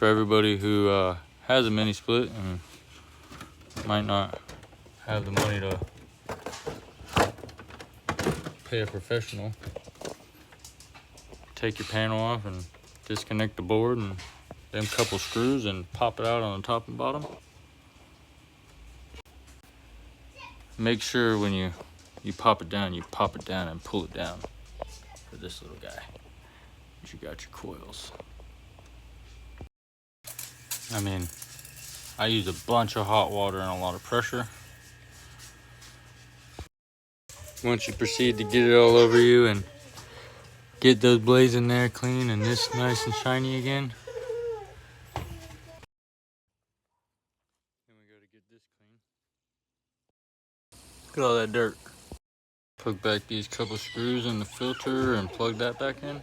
for everybody who has a mini split and might not have the money to pay a professional. Take your panel off and disconnect the board and them couple screws and pop it out on the top and bottom. Make sure when you pop it down and pull it down for this little guy. You got your coils. I mean, I use a bunch of hot water and a lot of pressure. Once you proceed to get it all over you and get those blades in there clean and this nice and shiny again. Then we go to get this clean. Look at all that dirt. Plug back these couple screws in the filter and plug that back in.